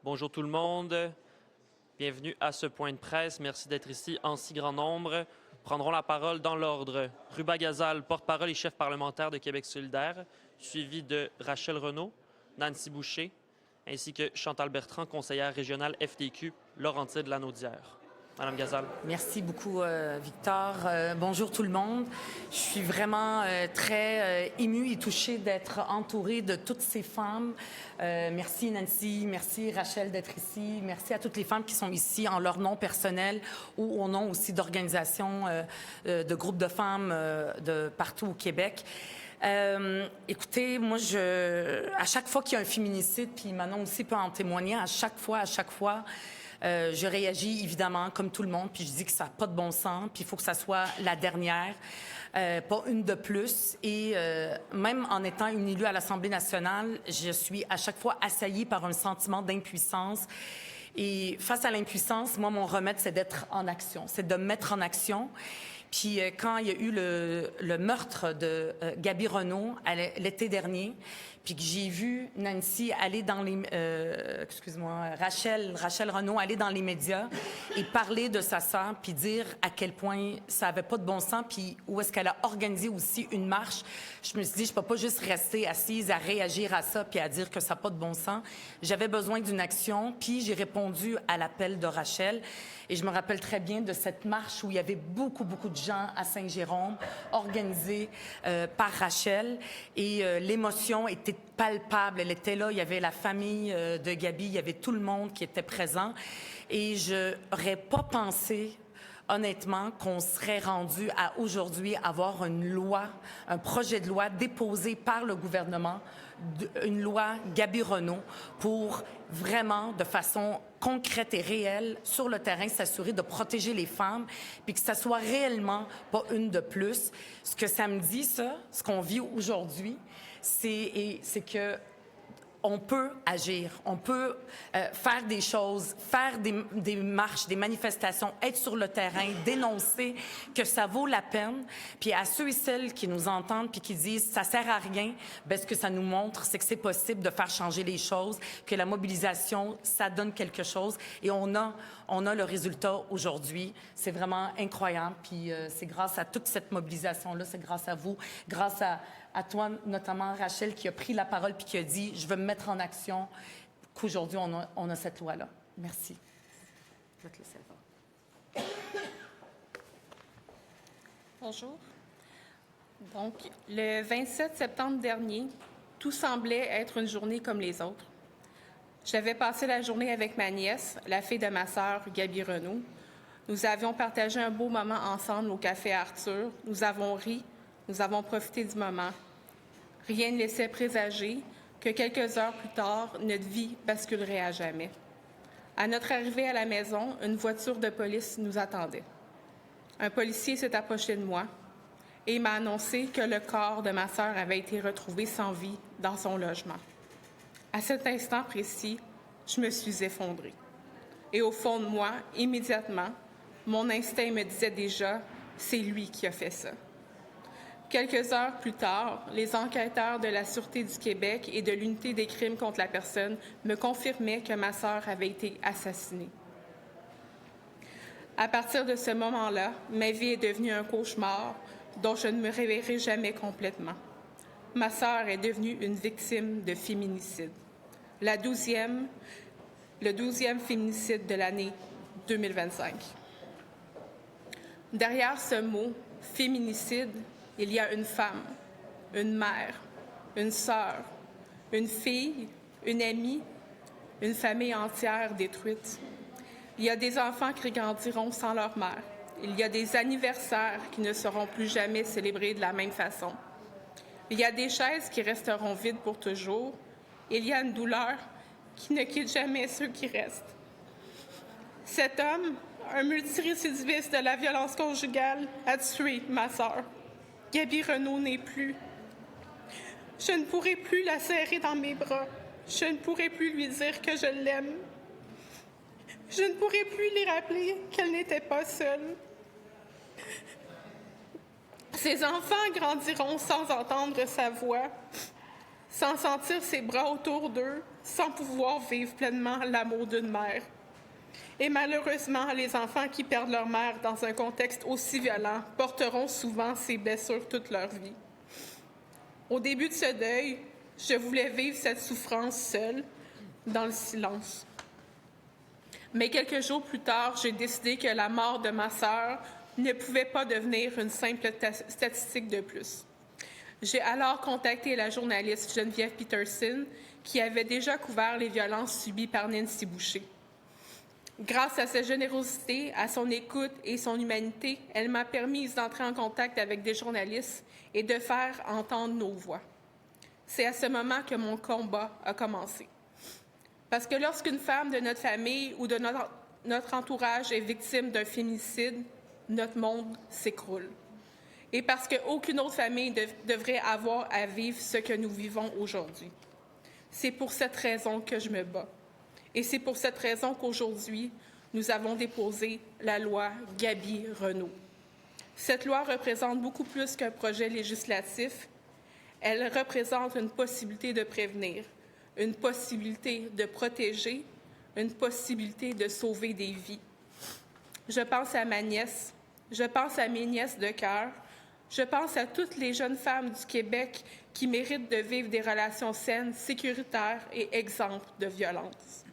Bonjour tout le monde. Bienvenue à ce point de presse. Merci d'être ici en si grand nombre. Prendront la parole dans l'ordre Ruba Gazal, porte-parole et chef parlementaire de Québec solidaire, suivi de Rachel Renaud, Nancy Boucher, ainsi que Chantal Bertrand, conseillère régionale FTQ, Laurentide-Lanaudière. Madame Gazal. Merci beaucoup, Victor. Bonjour tout le monde. Je suis vraiment très émue et touchée d'être entourée de toutes ces femmes. Merci Nancy, merci Rachel d'être ici. Merci à toutes les femmes qui sont ici en leur nom personnel ou au nom aussi d'organisations, de groupes de femmes de partout au Québec. Écoutez, moi, à chaque fois qu'il y a un féminicide, puis Manon aussi peut en témoigner, à chaque fois, je réagis évidemment comme tout le monde, puis je dis que ça n'a pas de bon sens, puis il faut que ça soit la dernière, pas une de plus. Et même en étant une élue à l'Assemblée nationale, je suis à chaque fois assaillie par un sentiment d'impuissance. Et face à l'impuissance, moi, mon remède, c'est d'être en action, c'est de mettre en action. Puis quand il y a eu le meurtre de Gaby Renaud l'été dernier, puis que j'ai vu Nancy aller dans les... Rachel Renaud aller dans les médias et parler de sa sœur, puis dire à quel point ça avait pas de bon sens, puis où est-ce qu'elle a organisé aussi une marche. Je me suis dit, je peux pas juste rester assise à réagir à ça, puis à dire que ça n'a pas de bon sens. J'avais besoin d'une action, puis j'ai répondu à l'appel de Rachel. Et je me rappelle très bien de cette marche où il y avait beaucoup de gens à Saint-Jérôme, organisés par Rachel. Et l'émotion était palpable. Elle était là. Il y avait la famille de Gaby. Il y avait tout le monde qui était présent. Et je n'aurais pas pensé, honnêtement, qu'on serait rendu à aujourd'hui avoir une loi, un projet de loi déposé par le gouvernement, une loi Gaby Renaud, pour vraiment, de façon concrète et réelle, sur le terrain, s'assurer de protéger les femmes, puis que ça soit réellement pas une de plus. Ce que ça me dit, ça, ce qu'on vit aujourd'hui, c'est que on peut agir, on peut faire des choses, faire des marches, des manifestations, être sur le terrain, dénoncer que ça vaut la peine. Puis à ceux et celles qui nous entendent puis qui disent ça sert à rien, ben ce que ça nous montre, c'est que c'est possible de faire changer les choses, que la mobilisation, ça donne quelque chose. Et on a le résultat aujourd'hui. C'est vraiment incroyable. Puis c'est grâce à toute cette mobilisation-là, c'est grâce à vous, grâce à toi, notamment Rachel, qui a pris la parole puis qui a dit « Je veux me mettre en action », qu'aujourd'hui, on a cette loi-là. Merci. Je vais te laisser le voir. Bonjour. Donc, le 27 septembre dernier, tout semblait être une journée comme les autres. J'avais passé la journée avec ma nièce, la fille de ma sœur, Gaby Renaud. Nous avions partagé un beau moment ensemble au Café Arthur. Nous avons ri, nous avons profité du moment. Rien ne laissait présager que quelques heures plus tard, notre vie basculerait à jamais. À notre arrivée à la maison, une voiture de police nous attendait. Un policier s'est approché de moi et m'a annoncé que le corps de ma sœur avait été retrouvé sans vie dans son logement. À cet instant précis, je me suis effondrée. Et au fond de moi, immédiatement, mon instinct me disait déjà « c'est lui qui a fait ça ». Quelques heures plus tard, les enquêteurs de la Sûreté du Québec et de l'Unité des crimes contre la personne me confirmaient que ma sœur avait été assassinée. À partir de ce moment-là, ma vie est devenue un cauchemar dont je ne me réveillerai jamais complètement. Ma sœur est devenue une victime de féminicide. Le 12e féminicide de l'année 2025. Derrière ce mot « féminicide », il y a une femme, une mère, une sœur, une fille, une amie, une famille entière détruite. Il y a des enfants qui grandiront sans leur mère. Il y a des anniversaires qui ne seront plus jamais célébrés de la même façon. Il y a des chaises qui resteront vides pour toujours. Il y a une douleur qui ne quitte jamais ceux qui restent. Cet homme, un multirécidiviste de la violence conjugale, a tué ma sœur. Gaby Renaud n'est plus. Je ne pourrai plus la serrer dans mes bras. Je ne pourrai plus lui dire que je l'aime. Je ne pourrai plus lui rappeler qu'elle n'était pas seule. Ses enfants grandiront sans entendre sa voix, sans sentir ses bras autour d'eux, sans pouvoir vivre pleinement l'amour d'une mère. Et malheureusement, les enfants qui perdent leur mère dans un contexte aussi violent porteront souvent ces blessures toute leur vie. Au début de ce deuil, je voulais vivre cette souffrance seule, dans le silence. Mais quelques jours plus tard, j'ai décidé que la mort de ma sœur ne pouvait pas devenir une simple statistique de plus. J'ai alors contacté la journaliste Geneviève Peterson, qui avait déjà couvert les violences subies par Nancy Boucher. Grâce à sa générosité, à son écoute et son humanité, elle m'a permis d'entrer en contact avec des journalistes et de faire entendre nos voix. C'est à ce moment que mon combat a commencé. Parce que lorsqu'une femme de notre famille ou de notre entourage est victime d'un féminicide, notre monde s'écroule. Et parce qu'aucune autre famille devrait avoir à vivre ce que nous vivons aujourd'hui. C'est pour cette raison que je me bats. Et c'est pour cette raison qu'aujourd'hui, nous avons déposé la loi Gaby-Renault. Cette loi représente beaucoup plus qu'un projet législatif. Elle représente une possibilité de prévenir, une possibilité de protéger, une possibilité de sauver des vies. Je pense à ma nièce, je pense à mes nièces de cœur, je pense à toutes les jeunes femmes du Québec qui méritent de vivre des relations saines, sécuritaires et exemptes de violence.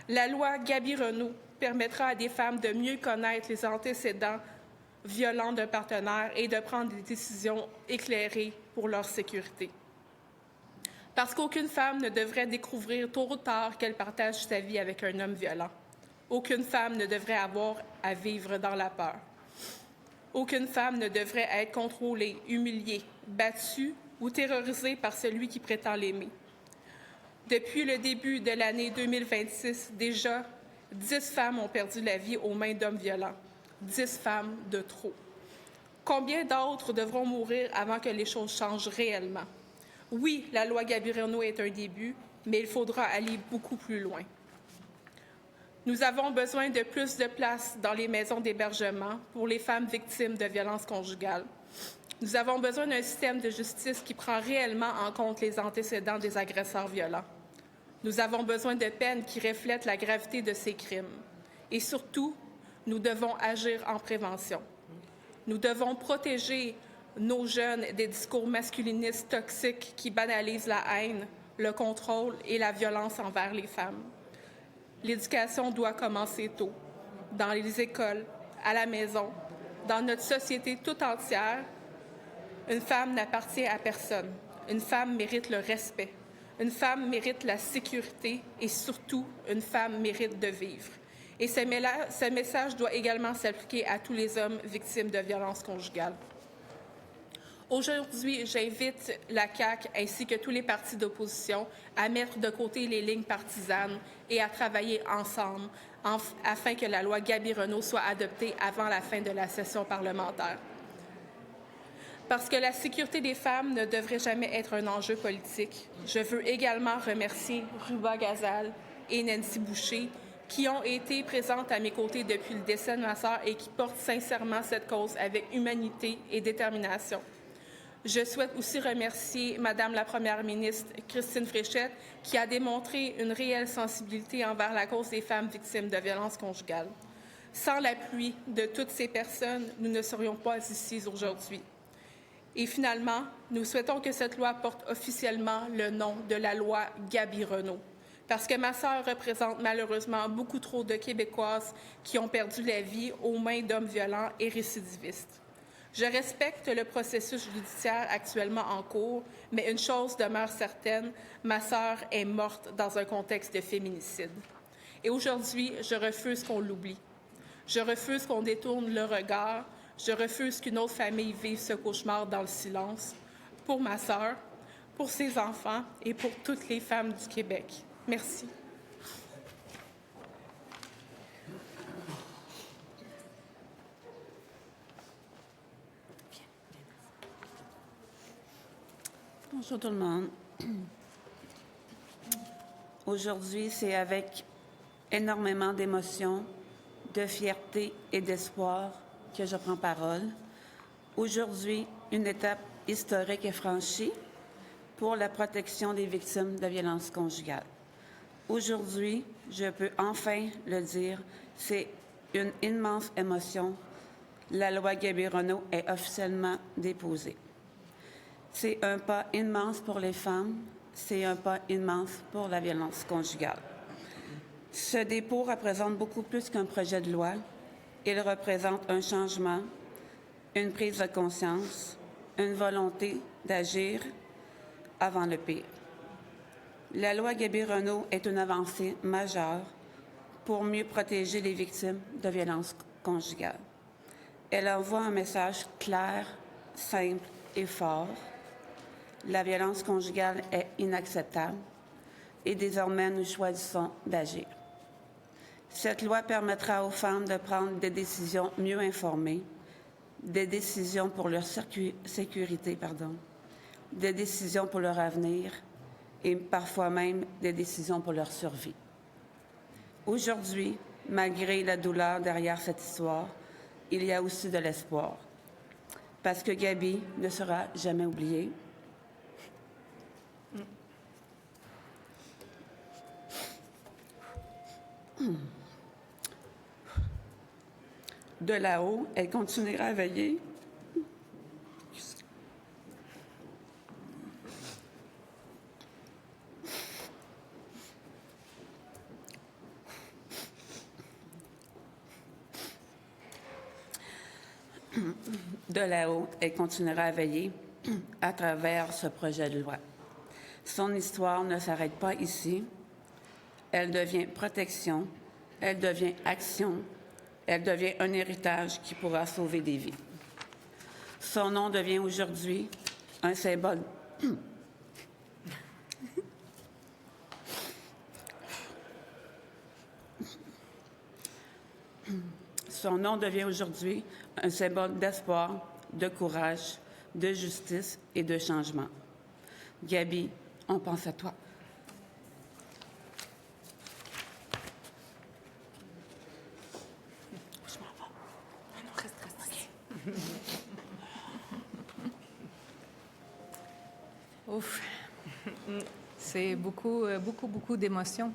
La loi Gaby-Renault permettra à des femmes de mieux connaître les antécédents violents d'un partenaire et de prendre des décisions éclairées pour leur sécurité. Parce qu'aucune femme ne devrait découvrir tôt ou tard qu'elle partage sa vie avec un homme violent. Aucune femme ne devrait avoir à vivre dans la peur. Aucune femme ne devrait être contrôlée, humiliée, battue ou terrorisée par celui qui prétend l'aimer. Depuis le début de l'année 2026, déjà, 10 femmes ont perdu la vie aux mains d'hommes violents. 10 femmes de trop. Combien d'autres devront mourir avant que les choses changent réellement? Oui, la loi Gaby-Renault est un début, mais il faudra aller beaucoup plus loin. Nous avons besoin de plus de places dans les maisons d'hébergement pour les femmes victimes de violences conjugales. Nous avons besoin d'un système de justice qui prend réellement en compte les antécédents des agresseurs violents. Nous avons besoin de peines qui reflètent la gravité de ces crimes. Et surtout, nous devons agir en prévention. Nous devons protéger nos jeunes des discours masculinistes toxiques qui banalisent la haine, le contrôle et la violence envers les femmes. L'éducation doit commencer tôt, dans les écoles, à la maison, dans notre société tout entière. Une femme n'appartient à personne. Une femme mérite le respect. Une femme mérite la sécurité et surtout, une femme mérite de vivre. Et ce message doit également s'appliquer à tous les hommes victimes de violences conjugales. Aujourd'hui, j'invite la CAQ ainsi que tous les partis d'opposition à mettre de côté les lignes partisanes et à travailler ensemble afin que la loi Gaby-Renault soit adoptée avant la fin de la session parlementaire. Parce que la sécurité des femmes ne devrait jamais être un enjeu politique, je veux également remercier Ruba Gazal et Nancy Boucher qui ont été présentes à mes côtés depuis le décès de ma sœur et qui portent sincèrement cette cause avec humanité et détermination. Je souhaite aussi remercier Madame la Première ministre Christine Fréchette qui a démontré une réelle sensibilité envers la cause des femmes victimes de violences conjugales. Sans l'appui de toutes ces personnes, nous ne serions pas ici aujourd'hui. Et finalement, nous souhaitons que cette loi porte officiellement le nom de la loi Gaby-Renault, parce que ma sœur représente malheureusement beaucoup trop de Québécoises qui ont perdu la vie aux mains d'hommes violents et récidivistes. Je respecte le processus judiciaire actuellement en cours, mais une chose demeure certaine, ma sœur est morte dans un contexte de féminicide. Et aujourd'hui, je refuse qu'on l'oublie. Je refuse qu'on détourne le regard. Je refuse qu'une autre famille vive ce cauchemar dans le silence. Pour ma sœur, pour ses enfants et pour toutes les femmes du Québec. Merci. Bonjour tout le monde. Aujourd'hui, c'est avec énormément d'émotion, de fierté et d'espoir que je prends parole. Aujourd'hui, une étape historique est franchie pour la protection des victimes de violences conjugales. Aujourd'hui, je peux enfin le dire, c'est une immense émotion. La loi Gaby-Renaud est officiellement déposée. C'est un pas immense pour les femmes, c'est un pas immense pour la violence conjugale. Ce dépôt représente beaucoup plus qu'un projet de loi. Il représente un changement, une prise de conscience, une volonté d'agir avant le pire. La loi Gaby-Renaud est une avancée majeure pour mieux protéger les victimes de violences conjugales. Elle envoie un message clair, simple et fort. La violence conjugale est inacceptable et désormais nous choisissons d'agir. Cette loi permettra aux femmes de prendre des décisions mieux informées, des décisions pour leur sécurité, des décisions pour leur avenir et parfois même des décisions pour leur survie. Aujourd'hui, malgré la douleur derrière cette histoire, il y a aussi de l'espoir. Parce que Gaby ne sera jamais oubliée. De là-haut, elle continuera à veiller. De là-haut, elle continuera à veiller à travers ce projet de loi. Son histoire ne s'arrête pas ici. Elle devient protection, elle devient action, elle devient un héritage qui pourra sauver des vies. Son nom devient aujourd'hui un symbole. Son nom devient aujourd'hui un symbole d'espoir, de courage, de justice et de changement. Gaby, on pense à toi. Je m'en vais. On reste. Ouf. C'est beaucoup d'émotions.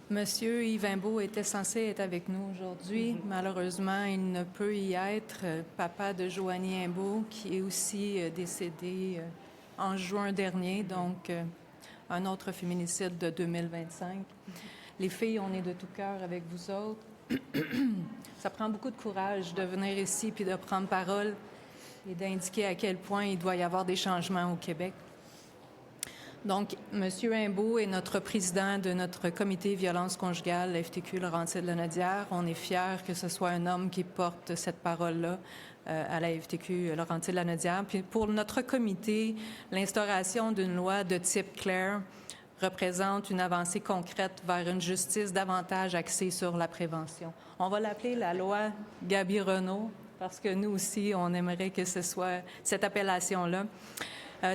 Monsieur Yves Imbeau était censé être avec nous aujourd'hui. Malheureusement, il ne peut y être. Papa de Joanie Imbeau, qui est aussi décédé en juin dernier, donc un autre féminicide de 2025. Les filles, on est de tout cœur avec vous autres. Ça prend beaucoup de courage de venir ici puis de prendre parole et d'indiquer à quel point il doit y avoir des changements au Québec. Donc, M. Imbeau est notre président de notre comité violence conjugale, la FTQ Laurentide-Lanaudière. On est fiers que ce soit un homme qui porte cette parole-là à la FTQ Laurentide-Lanaudière. Puis pour notre comité, l'instauration d'une loi de type Claire représente une avancée concrète vers une justice davantage axée sur la prévention. On va l'appeler la loi Gaby-Renaud parce que nous aussi, on aimerait que ce soit cette appellation-là.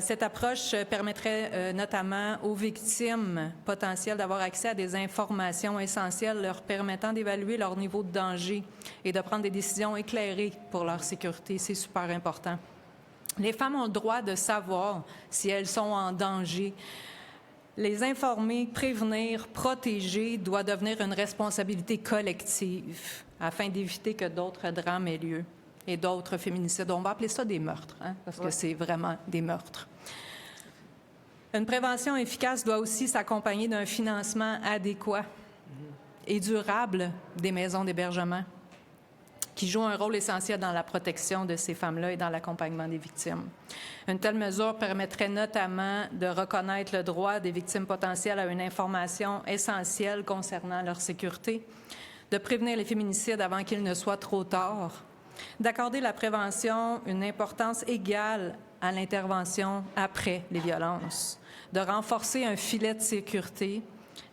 Cette approche permettrait notamment aux victimes potentielles d'avoir accès à des informations essentielles leur permettant d'évaluer leur niveau de danger et de prendre des décisions éclairées pour leur sécurité. C'est super important. Les femmes ont le droit de savoir si elles sont en danger. Les informer, prévenir, protéger doit devenir une responsabilité collective afin d'éviter que d'autres drames aient lieu. Et d'autres féminicides. On va appeler ça des meurtres, parce que c'est vraiment des meurtres. Une prévention efficace doit aussi s'accompagner d'un financement adéquat et durable des maisons d'hébergement qui jouent un rôle essentiel dans la protection de ces femmes-là et dans l'accompagnement des victimes. Une telle mesure permettrait notamment de reconnaître le droit des victimes potentielles à une information essentielle concernant leur sécurité, de prévenir les féminicides avant qu'il ne soit trop tard, d'accorder la prévention une importance égale à l'intervention après les violences, de renforcer un filet de sécurité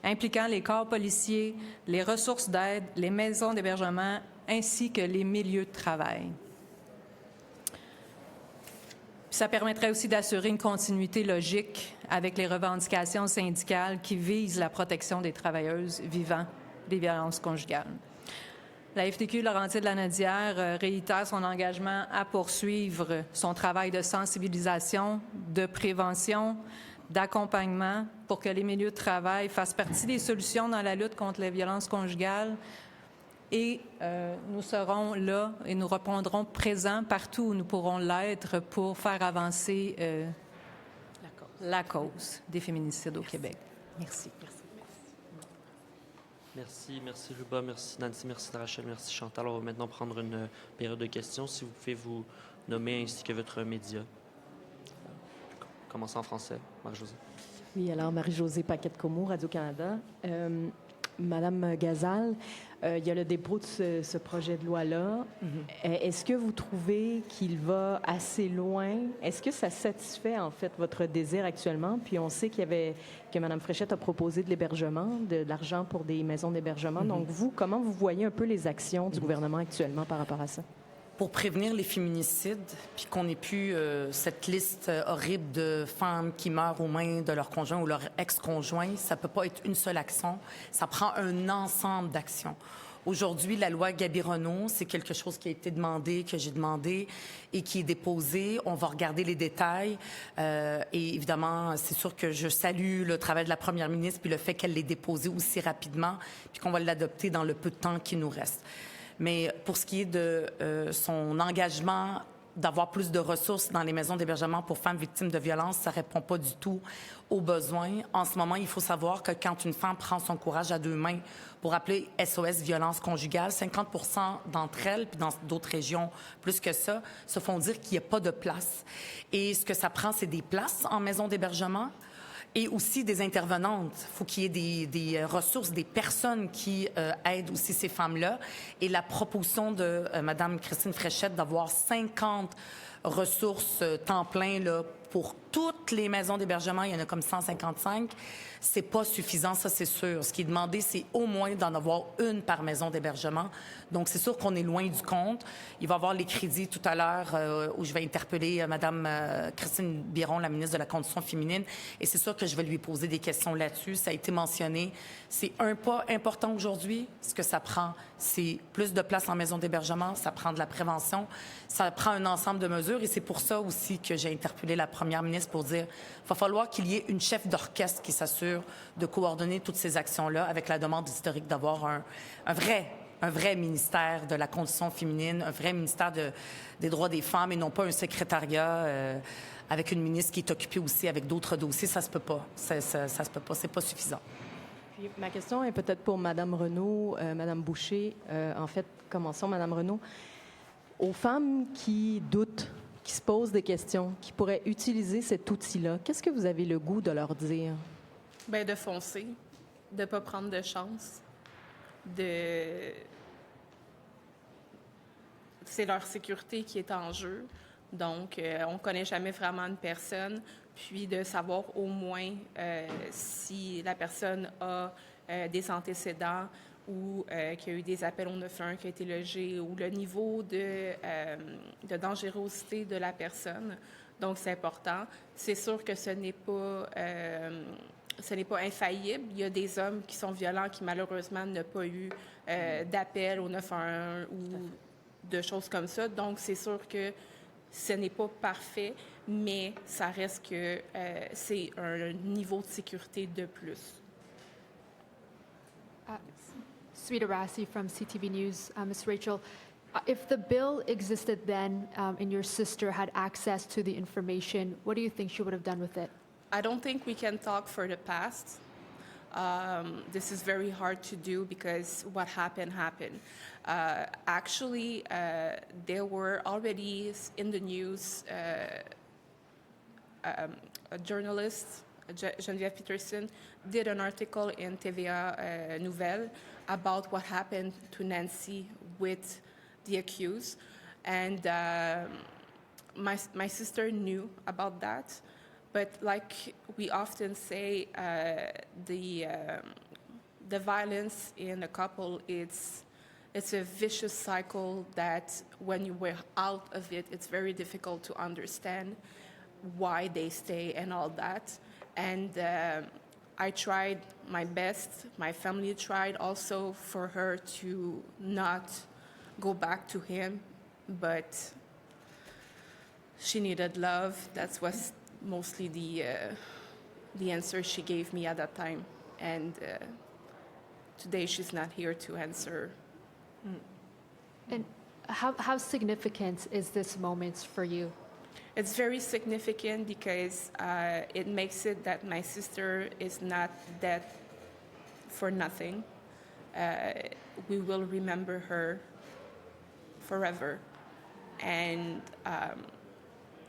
impliquant les corps policiers, les ressources d'aide, les maisons d'hébergement ainsi que les milieux de travail. Ça permettrait aussi d'assurer une continuité logique avec les revendications syndicales qui visent la protection des travailleuses vivant des violences conjugales. La FTQ Laurentide-Lanaudière réitère son engagement à poursuivre son travail de sensibilisation, de prévention, d'accompagnement pour que les milieux de travail fassent partie des solutions dans la lutte contre les violences conjugales. Et nous serons là et nous répondrons présents partout où nous pourrons l'être pour faire avancer la cause des féminicides au Québec. Merci. Merci Ruba, merci Nancy, merci Rachel, merci Chantal. On va maintenant prendre une période de questions. Si vous pouvez vous nommer ainsi que votre média. Commençons en français. Marie-Josée. Oui, alors Marie-Josée Paquette-Comeau, Radio-Canada. Madame Gazal, il y a le dépôt de ce projet de loi-là. Est-ce que vous trouvez qu'il va assez loin? Est-ce que ça satisfait, en fait, votre désir actuellement? Puis on sait que Mme Fréchette a proposé de l'hébergement, de l'argent pour des maisons d'hébergement. Donc, vous, comment vous voyez un peu les actions du gouvernement actuellement par rapport à ça? Pour prévenir les féminicides, puis qu'on n'ait plus cette liste horrible de femmes qui meurent aux mains de leur conjoint ou leur ex-conjoint, ça peut pas être une seule action. Ça prend un ensemble d'actions. Aujourd'hui, la loi Gabi-Renault, c'est quelque chose qui a été demandé, que j'ai demandé et qui est déposé. On va regarder les détails. Et évidemment, c'est sûr que je salue le travail de la première ministre puis le fait qu'elle l'ait déposé aussi rapidement puis qu'on va l'adopter dans le peu de temps qui nous reste. Mais pour ce qui est de son engagement d'avoir plus de ressources dans les maisons d'hébergement pour femmes victimes de violences, ça répond pas du tout aux besoins. En ce moment, il faut savoir que quand une femme prend son courage à deux mains pour appeler SOS violence conjugale, 50% d'entre elles, puis dans d'autres régions plus que ça, se font dire qu'il n'y a pas de place. Et ce que ça prend, c'est des places en maison d'hébergement. Et aussi des intervenantes. Il faut qu'il y ait des ressources, des personnes qui aident aussi ces femmes-là. Et la proposition de Mme Christine Fréchette d'avoir 50 ressources temps plein là, pour toutes les maisons d'hébergement, il y en a comme 155, c'est pas suffisant, ça c'est sûr. Ce qui est demandé, c'est au moins d'en avoir une par maison d'hébergement. Donc c'est sûr qu'on est loin du compte. Il va y avoir les crédits tout à l'heure où je vais interpeller Mme Christine Biron, la ministre de la Condition féminine, et c'est sûr que je vais lui poser des questions là-dessus. Ça a été mentionné. C'est un pas important aujourd'hui. Ce que ça prend, c'est plus de place en maison d'hébergement, ça prend de la prévention, ça prend un ensemble de mesures, et c'est pour ça aussi que j'ai interpellé la première ministre pour dire qu'il va falloir qu'il y ait une chef d'orchestre qui s'assure de coordonner toutes ces actions-là avec la demande historique d'avoir un vrai ministère de la condition féminine, un vrai ministère des droits des femmes et non pas un secrétariat avec une ministre qui est occupée aussi avec d'autres dossiers. Ça se peut pas. Ça se peut pas. C'est pas suffisant. Puis, ma question est peut-être pour Mme Renaud, Mme Boucher. En fait, commençons, Mme Renaud. Aux femmes qui doutent, qui se posent des questions, qui pourraient utiliser cet outil-là, qu'est-ce que vous avez le goût de leur dire? Bien, de foncer, de ne pas prendre de chance, c'est leur sécurité qui est en jeu. Donc, on ne connaît jamais vraiment une personne. Puis, de savoir au moins si la personne a des antécédents ou qu'il y a eu des appels au 911 qui a été logé, ou le niveau de dangerosité de la personne. Donc, c'est important. C'est sûr que ce n'est pas infaillible. Il y a des hommes qui sont violents qui, malheureusement, n'ont pas eu d'appel au 911 ou de choses comme ça. Donc, c'est sûr que ce n'est pas parfait, mais ça reste que c'est un niveau de sécurité de plus. Sweeta Rassi from CTV News. Ms. Rachel, if the bill existed then and your sister had access to the information, what do you think she would have done with it? I don't think we can talk for the past. This is very hard to do because what happened. Actually, there were already in the news a journalist, Geneviève Peterson, did an article in TVA Nouvelle about what happened to Nancy with the accused. And my sister knew about that. But like we often say, the violence in a couple, it's a vicious cycle that when you were out of it, it's very difficult to understand why they stay and all that. And I tried my best. My family tried also for her to not go back to him, but she needed love. That was mostly the answer she gave me at that time. And today she's not here to answer. And how significant is this moment for you? It's very significant because it makes it that my sister is not dead for nothing. We will remember her forever. And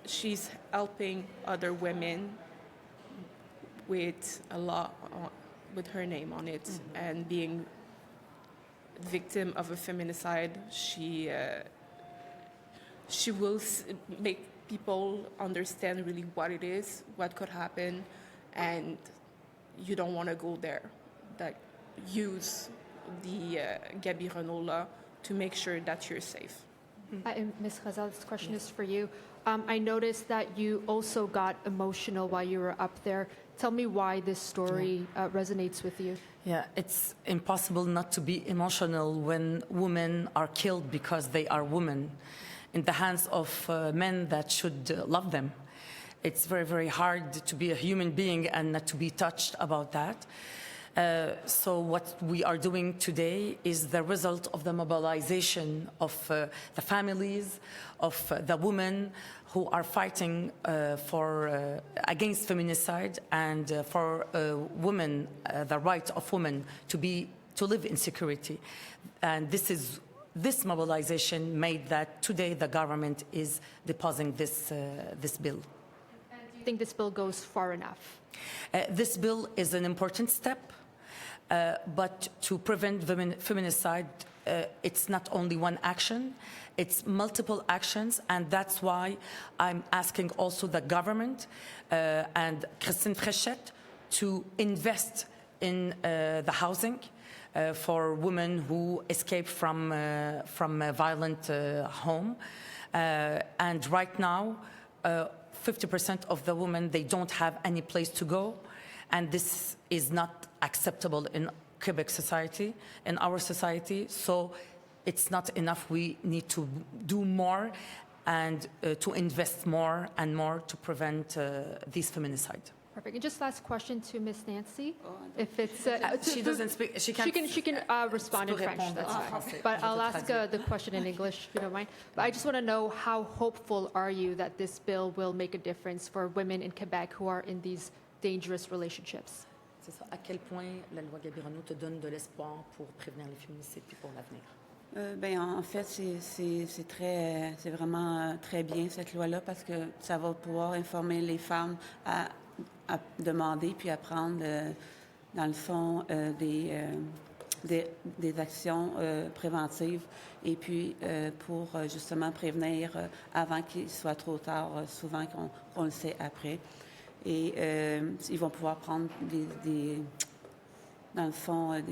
she's helping other women with a law with her name on it, and being victim of a feminicide. She will make people understand really what it is, what could happen, and you don't want to go there. That use the Gabi Renault law to make sure that you're safe. And Ms. Ghazal, this question is for you. I noticed that you also got emotional while you were up there. Tell me why this story resonates with you. Yeah, it's impossible not to be emotional when women are killed because they are women in the hands of men that should love them. It's very, very hard to be a human being and not to be touched about that. So what we are doing today is the result of the mobilization of the families, of the women who are fighting against feminicide and for women, the right of women to live in security. And this mobilization made that today the government is depositing this bill. And do you think this bill goes far enough? This bill is an important step. But to prevent feminicide, it's not only one action, it's multiple actions, and that's why I'm asking also the government and Christine Fréchette to invest in the housing for women who escape from a violent home. And right now, 50% of the women, they don't have any place to go. And this is not acceptable in Quebec society, in our society. So it's not enough. We need to do more and to invest more and more to prevent these feminicide. Perfect. And just last question to Ms. Nancy. If it's She doesn't speak. She can respond in French. That's fine. But I'll ask the question in English, if you don't mind. But I just want to know, how hopeful are you that this bill will make a difference for women in Quebec who are in these dangerous relationships? C'est ça. À quel point la loi Gabi Renault te donne de l'espoir pour prévenir les féminicides et pour l'avenir? En fait, c'est vraiment très bien cette loi-là parce que ça va pouvoir informer les femmes à demander puis à prendre, dans le fond, des actions préventives et puis pour justement prévenir avant qu'il soit trop tard, souvent qu'on le sait après. Et ils vont pouvoir prendre dans le fond,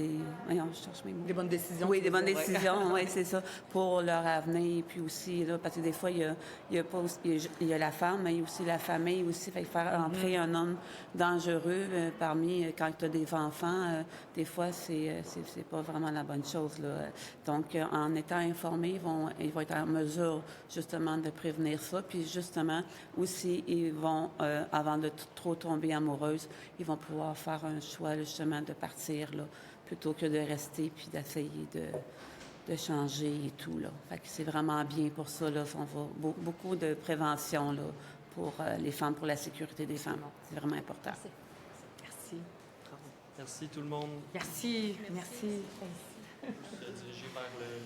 voyons, je cherche mes mots. Des bonnes décisions. Oui, des bonnes décisions, oui, c'est ça, pour leur avenir. Puis aussi, là, parce que des fois, il y a la femme, mais il y a aussi la famille aussi. Fait que faire entrer un homme dangereux quand tu as des enfants, des fois, c'est pas vraiment la bonne chose, là. Donc, en étant informés, ils vont être en mesure, justement, de prévenir ça. Puis, justement, aussi, ils vont, avant de trop tomber amoureuses, ils vont pouvoir faire un choix, justement, de partir, là, plutôt que de rester puis d'essayer de changer et tout, là. Fait que c'est vraiment bien pour ça, là. On va beaucoup de prévention, là, pour les femmes, pour la sécurité des femmes. C'est vraiment important. Merci. Bravo. Merci tout le monde. Merci. Merci. Je vais diriger vers le